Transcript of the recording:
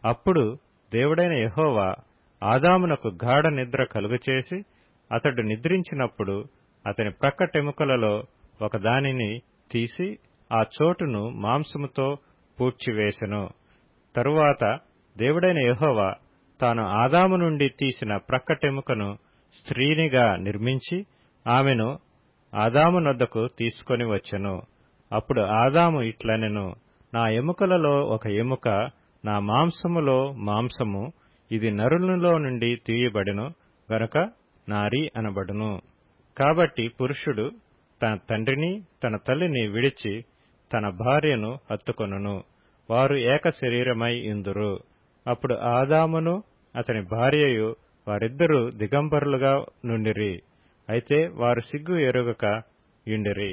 అప్పుడు దేవుడైన యెహోవా ఆదామునకు గాఢ నిద్ర కలుగచేసి అతడు నిద్రించినప్పుడు అతని ప్రక్కటెముకలలో ఒకదానిని తీసి ఆ చోటును మాంసముతో పూడ్చివేసెను. తరువాత దేవుడైన యెహోవా తాను ఆదాము నుండి తీసిన ప్రక్కటెముకను స్త్రీనిగా నిర్మించి ఆమెను ఆదామునొద్దకు తీసుకొని వచ్చెను. అప్పుడు ఆదాము ఇట్లనెను, నా ఎముకలలో ఒక ఎముక, నా మాంసములో మాంసము, ఇది నరునిలో నుండి తీయబడెను గనుక నారి అనబడును. కాబట్టి పురుషుడు తన తండ్రిని తన తల్లిని విడిచి తన భార్యను హత్తుకొనును, వారు ఏక శరీరమై యుందురు. అప్పుడు ఆదామును అతని భార్యయు వారిద్దరూ దిగంబరులుగా నుండిరి, అయితే వారు సిగ్గు ఎరుగక యుండిరి.